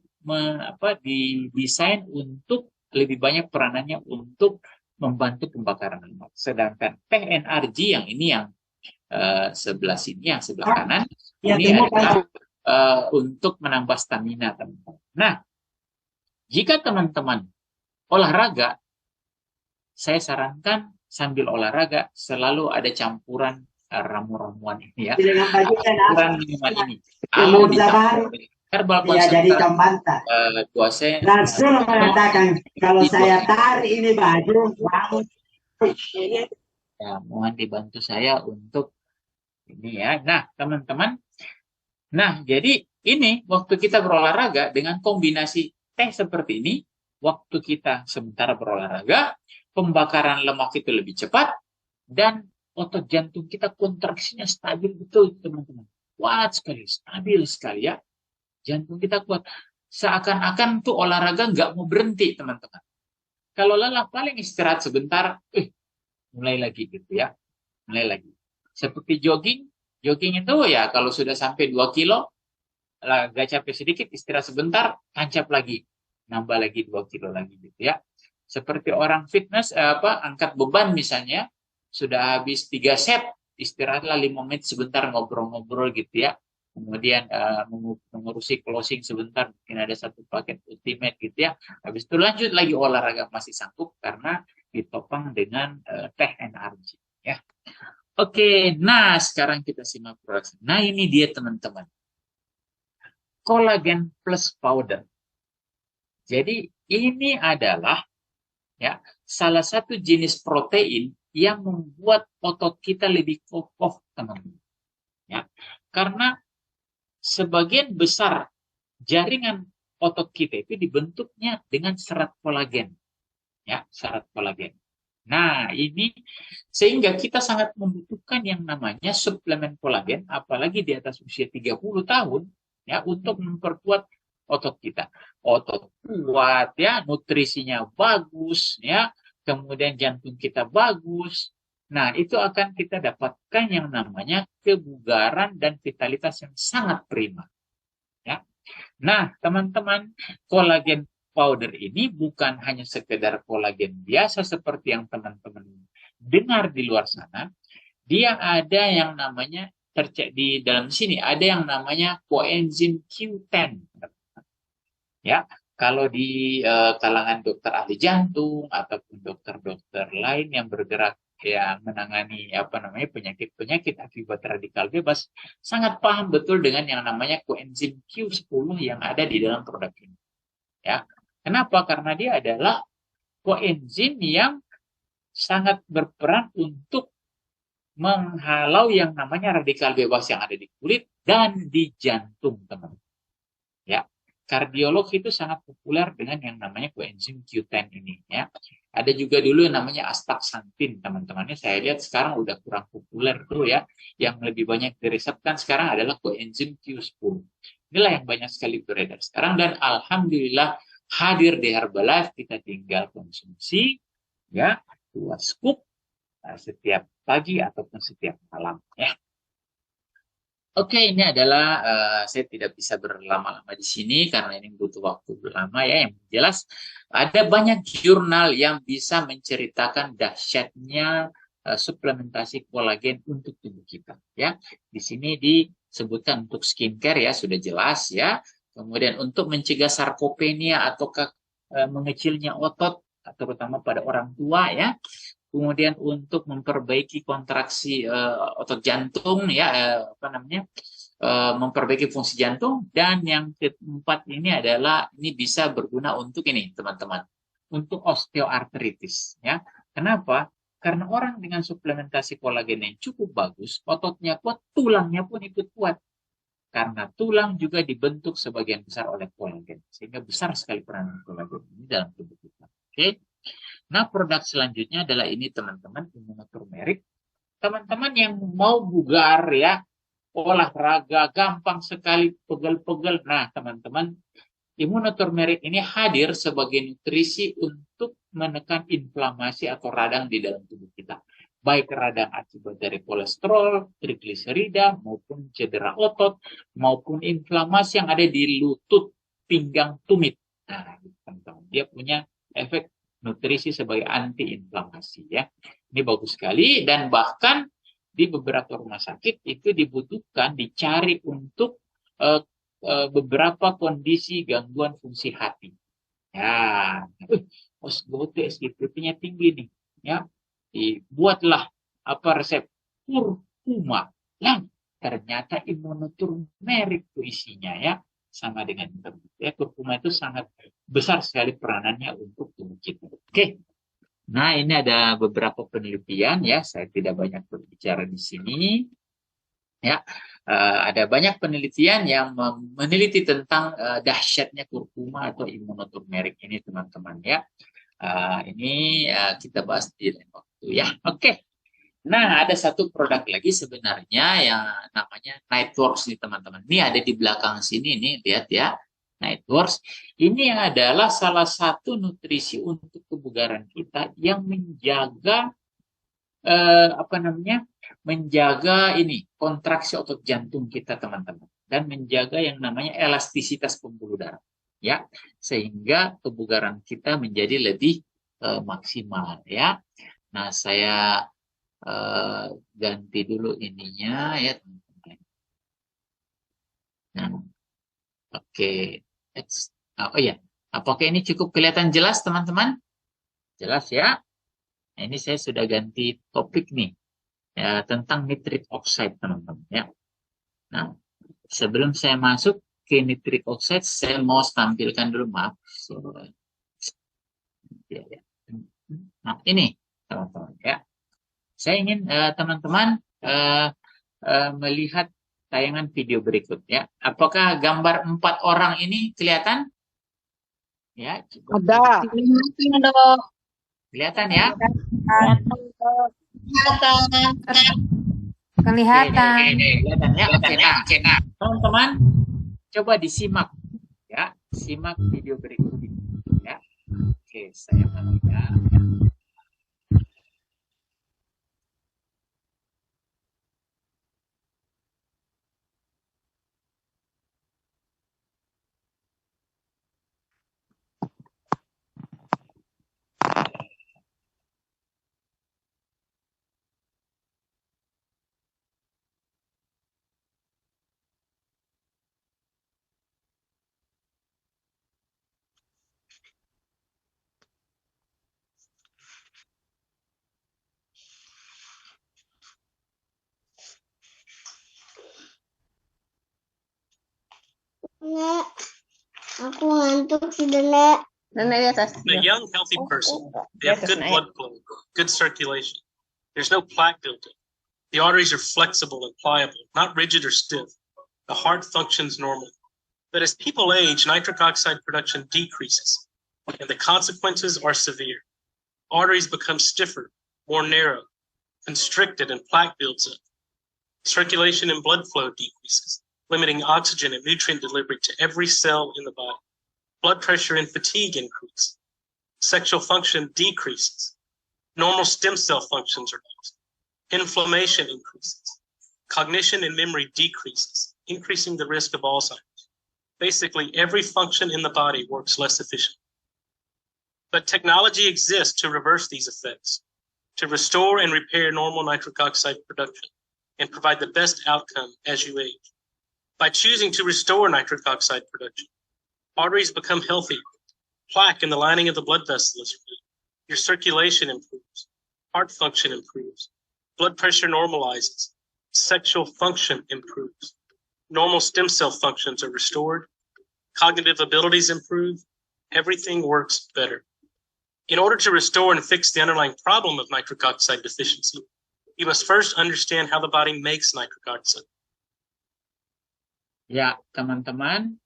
didesain untuk lebih banyak peranannya untuk membantu pembakaran lemak. Sedangkan teh NRG yang ini yang sebelah sini, yang sebelah kanan, ini adalah untuk menambah stamina teman-teman. Nah, jika teman-teman olahraga, saya sarankan sambil olahraga selalu ada campuran ramu-ramuan ini ya. Campuran minuman ini. Kalau dicampur herbal konsentrat kuasa. Langsung mengatakan kalau saya tarik ini baju, ya, mohon dibantu saya untuk ini ya. Nah, teman-teman. Nah, jadi ini waktu kita berolahraga dengan kombinasi teh seperti ini, waktu kita sementara berolahraga, pembakaran lemak itu lebih cepat, dan otot jantung kita kontraksinya stabil betul, teman-teman. Kuat sekali, stabil sekali ya. Jantung kita kuat. Seakan-akan tuh olahraga nggak mau berhenti, teman-teman. Kalau lelah, paling istirahat sebentar, mulai lagi gitu ya. Mulai lagi. Seperti jogging itu ya kalau sudah sampai 2 kilo, agak capek sedikit, istirahat sebentar, tancap lagi, nambah lagi 2 kilo lagi gitu ya. Seperti orang fitness angkat beban misalnya, sudah habis 3 set, istirahatlah 5 menit sebentar, ngobrol-ngobrol gitu ya. Kemudian mengurusi closing sebentar, mungkin ada 1 paket ultimate gitu ya. Habis itu lanjut lagi olahraga, masih sanggup karena ditopang dengan teh NRG ya. Oke, nah sekarang kita simak proses. Nah ini dia teman-teman. Collagen plus powder. Jadi ini adalah ya salah satu jenis protein yang membuat otot kita lebih kokoh, teman-teman. Ya, karena sebagian besar jaringan otot kita itu dibentuknya dengan serat kolagen. Ya, serat kolagen. Nah, ini sehingga kita sangat membutuhkan yang namanya suplemen kolagen, apalagi di atas usia 30 tahun, ya, untuk memperkuat otot kita. Otot kuat, ya, nutrisinya bagus, ya, kemudian jantung kita bagus. Nah, itu akan kita dapatkan yang namanya kebugaran dan vitalitas yang sangat prima. Ya. Nah, teman-teman, kolagen powder ini bukan hanya sekedar kolagen biasa seperti yang teman-teman dengar di luar sana. Dia ada yang namanya di dalam sini ada yang namanya koenzim Q10. Ya, kalau di kalangan dokter ahli jantung ataupun dokter-dokter lain yang bergerak yang menangani penyakit-penyakit akibat radikal bebas sangat paham betul dengan yang namanya koenzim Q10 yang ada di dalam produk ini. Ya. Kenapa? Karena dia adalah koenzim yang sangat berperan untuk menghalau yang namanya radikal bebas yang ada di kulit dan di jantung, teman. Ya, kardiolog itu sangat populer dengan yang namanya coenzim Q10 ini. Ya, ada juga dulu yang namanya astaxanthin, teman-temannya. Saya lihat sekarang udah kurang populer tuh ya. Yang lebih banyak diresepkan sekarang adalah coenzim Q10. Inilah yang banyak sekali beredar sekarang dan alhamdulillah hadir di Herbalife, kita tinggal konsumsi ya 2 scoop setiap pagi ataupun setiap malam ya. Oke, ini adalah saya tidak bisa berlama-lama di sini karena ini butuh waktu lama ya. Yang jelas ada banyak jurnal yang bisa menceritakan dahsyatnya suplementasi kolagen untuk tubuh kita ya. Di sini disebutkan untuk skincare ya, sudah jelas ya. Kemudian untuk mencegah sarkopenia atau mengecilnya otot terutama pada orang tua ya. Kemudian untuk memperbaiki kontraksi otot jantung ya memperbaiki fungsi jantung, dan yang keempat ini adalah ini bisa berguna untuk ini teman-teman, untuk osteoartritis ya. Kenapa? Karena orang dengan suplementasi kolagen yang cukup bagus, ototnya kuat, tulangnya pun ikut kuat. Karena tulang juga dibentuk sebagian besar oleh kolagen, sehingga besar sekali peranan kolagen ini dalam tubuh kita. Oke. Nah, produk selanjutnya adalah ini teman-teman, immunoturmeric. Teman-teman yang mau bugar ya, olahraga gampang sekali, pegel-pegel. Nah, teman-teman, immunoturmeric ini hadir sebagai nutrisi untuk menekan inflamasi atau radang di dalam tubuh kita. Baik radang akibat dari kolesterol, trigliserida, maupun cedera otot, maupun inflamasi yang ada di lutut, pinggang, tumit. Nah, teman-teman, dia punya efek nutrisi sebagai antiinflamasi ya. Ini bagus sekali, dan bahkan di beberapa rumah sakit itu dibutuhkan, dicari untuk beberapa kondisi gangguan fungsi hati. Ya, osgote SGPT-nya tinggi nih, ya. Dibuatlah resep kurkuma. Nah, ternyata immunoturmeric itu isinya ya, sama dengan ya, kurkuma itu sangat besar sekali peranannya untuk tubuh kita. Oke. Nah, ini ada beberapa penelitian ya, saya tidak banyak berbicara di sini. Ya, ada banyak penelitian yang meneliti tentang dahsyatnya kurkuma atau immunoturmeric ini, teman-teman ya. Ini kita bahas di lain waktu ya. Oke. Nah, ada satu produk lagi sebenarnya yang namanya Nightworks nih, teman-teman. Ini ada di belakang sini nih, lihat ya. Nightworks ini adalah salah satu nutrisi untuk kebugaran kita yang menjaga menjaga ini kontraksi otot jantung kita, teman-teman, dan menjaga yang namanya elastisitas pembuluh darah ya, sehingga kebugaran kita menjadi lebih maksimal ya. Nah, saya ganti dulu ininya ya, teman-teman. Nah, oke. Oh ya, apakah ini cukup kelihatan jelas, teman-teman? Jelas ya. Nah, ini saya sudah ganti topik nih ya, tentang nitric oxide, teman-teman ya. Nah, sebelum saya masuk ke nitric oxide, saya mau tampilkan dulu, maaf. Nah, ini teman-teman ya. Saya ingin teman-teman melihat tayangan video berikut ya. Apakah gambar 4 orang ini kelihatan? Ya, Ada. Kelihatan ya? Kelihatan. Kelihatan ya. Oke, nah, teman-teman coba disimak ya, simak video berikut ini ya. Oke, saya matikan ya. Nek, aku ngantuk sih, Nek. Nenek di atas. A young, healthy person, they have good blood flow, good circulation. There's no plaque built up. The arteries are flexible and pliable, not rigid or stiff. The heart functions normally. But as people age, nitric oxide production decreases, and the consequences are severe. Arteries become stiffer, more narrow, constricted, and plaque builds up. Circulation and blood flow decreases, limiting oxygen and nutrient delivery to every cell in the body. Blood pressure and fatigue increase. Sexual function decreases. Normal stem cell functions are lost. Inflammation increases. Cognition and memory decreases, increasing the risk of Alzheimer's. Basically, every function in the body works less efficiently. But technology exists to reverse these effects, to restore and repair normal nitric oxide production, and provide the best outcome as you age. By choosing to restore nitric oxide production, arteries become healthy, plaque in the lining of the blood vessel is removed, your circulation improves, heart function improves, blood pressure normalizes, sexual function improves, normal stem cell functions are restored, cognitive abilities improve, everything works better. In order to restore and fix the underlying problem of nitric oxide deficiency, you must first understand how the body makes nitric oxide. Ya, teman-teman,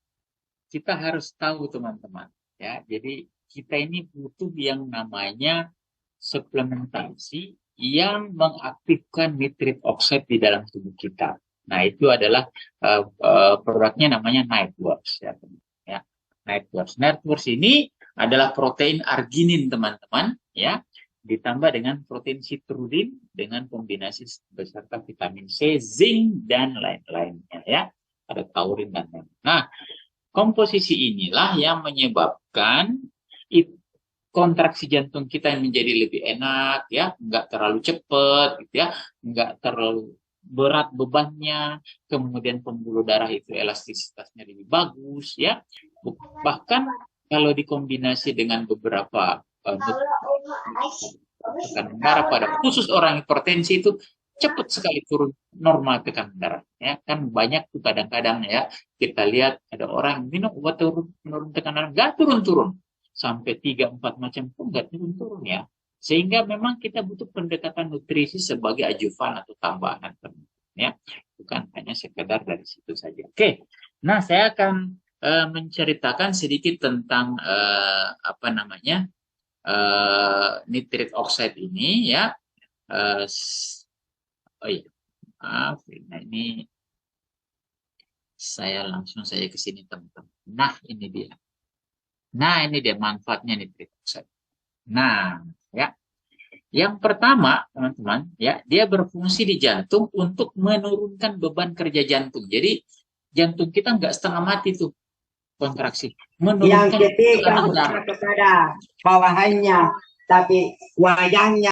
kita harus tahu teman-teman. Ya, jadi kita ini butuh yang namanya suplementasi yang mengaktifkan nitric oxide di dalam tubuh kita. Nah, itu adalah produknya namanya Nightworks ya, teman-teman. Ya, Nightworks. Nightworks ini adalah protein arginin teman-teman, ya, ditambah dengan protein citrulline dengan kombinasi beserta vitamin C, zinc dan lain-lainnya ya. Ada taurin dan lain. Nah, komposisi inilah yang menyebabkan kontraksi jantung kita yang menjadi lebih enak ya, nggak terlalu cepat gitu ya, nggak terlalu berat bebannya, kemudian pembuluh darah itu elastisitasnya lebih bagus ya. Bahkan kalau dikombinasi dengan beberapa tekanan darah pada khusus orang hipertensi itu cepat sekali turun normal tekanan darah ya. Kan banyak tuh kadang-kadang ya kita lihat ada orang minum obat turun tekanan nggak turun-turun sampai 3-4 macam pun nggak turun-turun ya. Sehingga memang kita butuh pendekatan nutrisi sebagai ajuvan atau tambahan ya, bukan hanya sekedar dari situ saja. Oke, nah saya akan menceritakan sedikit tentang apa namanya nitric oxide ini ya. Oh iya, maaf, nah ini saya langsung saya ke sini teman-teman. Nah ini dia. Nah ini dia manfaatnya nitric oxide. Nah ya, yang pertama teman-teman ya, dia berfungsi di jantung untuk menurunkan beban kerja jantung. Jadi jantung kita nggak setengah mati tuh kontraksi. Yang ketiga bukan kepada bawahannya, tapi wayangnya.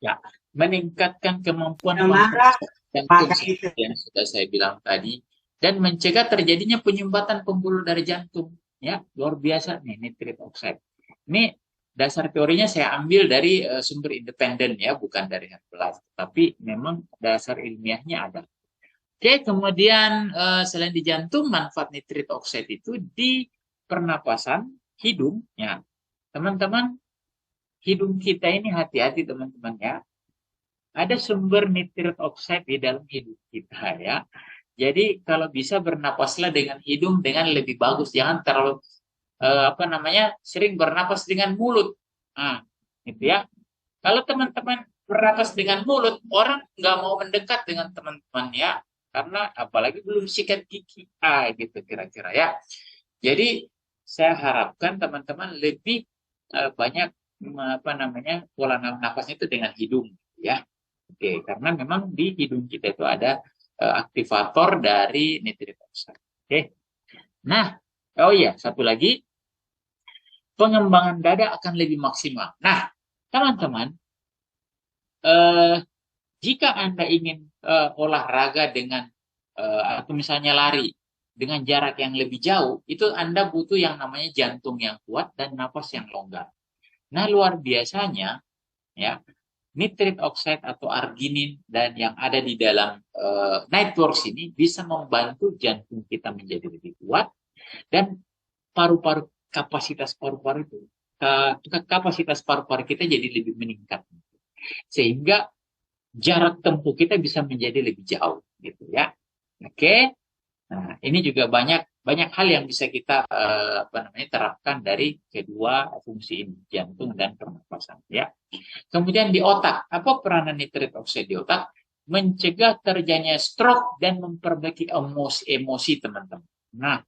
Ya, meningkatkan kemampuan Marah, jantung yang sudah saya bilang tadi dan mencegah terjadinya penyumbatan pembuluh darah jantung. Ya, luar biasa nih nitric oxide. Ini dasar teorinya saya ambil dari sumber independen ya, bukan dari Herbalife, tapi memang dasar ilmiahnya ada. Oke, kemudian selain di jantung, manfaat nitric oxide itu di pernapasan hidung ya. Teman-teman, hidung kita ini hati-hati teman-teman ya. Ada sumber nitric oxide di dalam hidung kita ya. Jadi kalau bisa bernapaslah dengan hidung dengan lebih bagus, jangan terlalu apa namanya sering bernapas dengan mulut. Nah, gitu ya. Kalau teman-teman bernapas dengan mulut, orang nggak mau mendekat dengan teman-teman ya, karena apalagi belum sikat gigi, gitu kira-kira ya. Jadi saya harapkan teman-teman lebih banyak apa namanya pola nafasnya itu dengan hidung ya. Oke, karena memang di hidung kita itu ada aktivator dari nitric oxide. Oke. Nah, oh iya, satu lagi, pengembangan dada akan lebih maksimal. Nah, teman-teman, jika Anda ingin olahraga dengan atau misalnya lari dengan jarak yang lebih jauh, itu Anda butuh yang namanya jantung yang kuat dan napas yang longgar. Nah, luar biasanya ya, nitric oxide atau arginin dan yang ada di dalam Nightworks ini bisa membantu jantung kita menjadi lebih kuat dan paru-paru kapasitas paru-paru kita jadi lebih meningkat, sehingga jarak tempuh kita bisa menjadi lebih jauh gitu ya. Oke. Nah, ini juga banyak hal yang bisa kita terapkan dari kedua fungsi ini, jantung dan pernapasan ya. Kemudian di otak, apa peranan nitrit oxide di otak? Mencegah terjadinya stroke dan memperbaiki emosi teman-teman. Nah,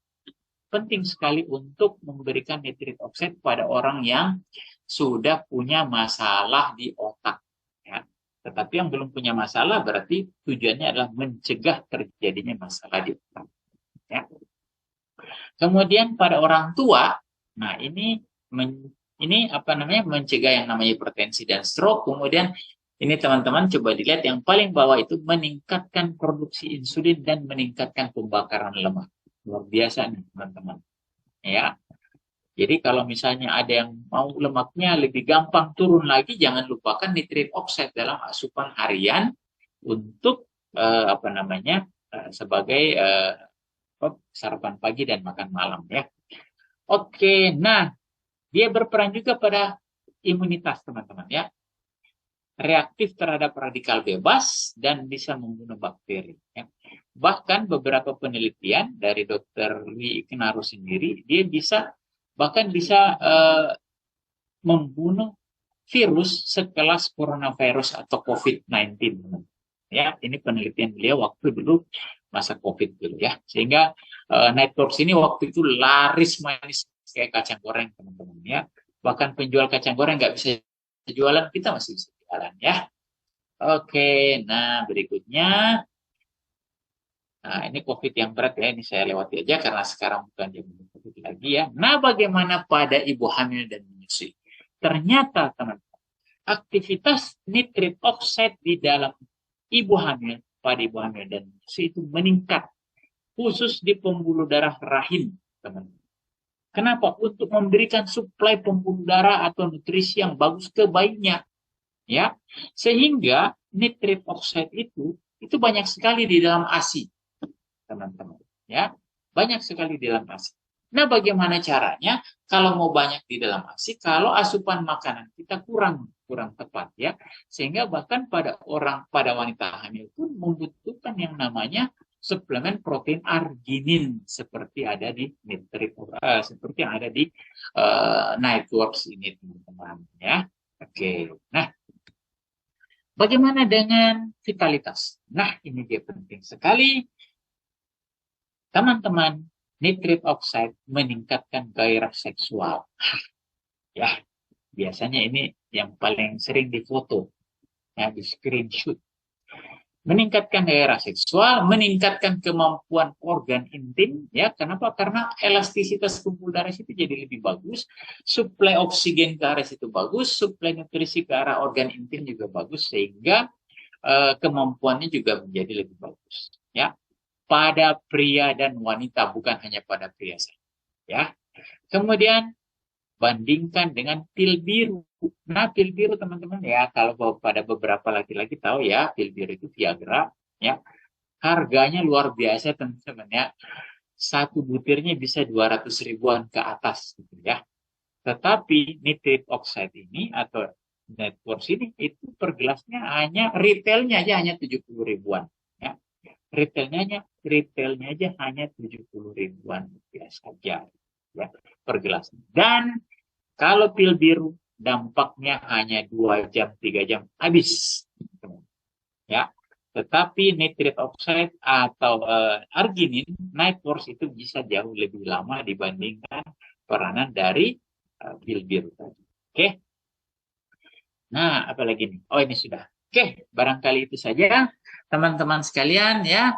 penting sekali untuk memberikan nitrit oxide pada orang yang sudah punya masalah di otak ya. Tetapi yang belum punya masalah berarti tujuannya adalah mencegah terjadinya masalah di otak ya. Kemudian pada orang tua, nah ini mencegah yang namanya hipertensi dan stroke. Kemudian ini teman-teman coba dilihat yang paling bawah itu meningkatkan produksi insulin dan meningkatkan pembakaran lemak. Luar biasa nih teman-teman. Ya. Jadi kalau misalnya ada yang mau lemaknya lebih gampang turun lagi, jangan lupakan nitrit oxide dalam asupan harian untuk sebagai sarapan pagi dan makan malam ya. Oke, nah dia berperan juga pada imunitas teman-teman ya. Reaktif terhadap radikal bebas dan bisa membunuh bakteri. Ya. Bahkan beberapa penelitian dari Dr. Louis Ignarro sendiri, dia bahkan bisa membunuh virus sekelas coronavirus atau COVID-19. Ya, ini penelitian beliau waktu dulu masa COVID dulu ya. Sehingga Nightworks ini waktu itu laris manis kayak kacang goreng teman-teman ya. Bahkan penjual kacang goreng nggak bisa jualan, kita masih bisa jualan ya. Oke, nah berikutnya. Nah ini COVID yang berat ya, ini saya lewati aja karena sekarang bukan zaman COVID lagi ya. Nah bagaimana pada ibu hamil dan menyusui? Ternyata teman-teman, aktivitas nitrit oxide di dalam ibu hamil, pada ibu hamil dan menyusui itu meningkat. Khusus di pembuluh darah rahim, teman-teman. Kenapa? Untuk memberikan suplai pembuluh darah atau nutrisi yang bagus ke bayinya. Ya, sehingga nitrit oxide itu banyak sekali di dalam ASI. Teman-teman ya, banyak sekali di dalam ASI. Nah bagaimana caranya kalau mau banyak di dalam ASI, kalau asupan makanan kita kurang tepat ya, sehingga bahkan pada wanita hamil pun membutuhkan yang namanya suplemen protein arginin seperti ada di seperti yang ada di Nightworks ini teman-teman ya. Oke, nah bagaimana dengan vitalitas? Nah ini dia penting sekali. Teman-teman, nitrit oxide meningkatkan gairah seksual. Ya, biasanya ini yang paling sering difoto, ya, di screenshot. Meningkatkan gairah seksual, meningkatkan kemampuan organ intim, ya. Kenapa? Karena elastisitas pembuluh darah itu jadi lebih bagus, suplai oksigen ke arah situ bagus, suplai nutrisi ke arah organ intim juga bagus, sehingga kemampuannya juga menjadi lebih bagus, ya. Pada pria dan wanita, bukan hanya pada pria saja. Ya. Kemudian bandingkan dengan pil biru. Nah, pil biru teman-teman ya, kalau pada beberapa laki-laki tahu ya, pil biru itu Viagra ya. Harganya luar biasa teman-teman ya. Satu butirnya bisa 200 ribuan ke atas gitu ya. Tetapi nitrit oxide ini atau Nightworks ini itu per gelasnya retailnya aja hanya 70 ribuan. Retailnya aja hanya 70 ribuan rupiah saja ya, per gelas. Dan kalau pil biru dampaknya hanya 2 jam 3 jam habis. Ya. Tetapi nitrit oxide atau arginin Nightworks itu bisa jauh lebih lama dibandingkan peranan dari pil biru tadi. Oke. Nah, apalagi nih? Oh, ini sudah. Oke, barangkali itu saja teman-teman sekalian ya.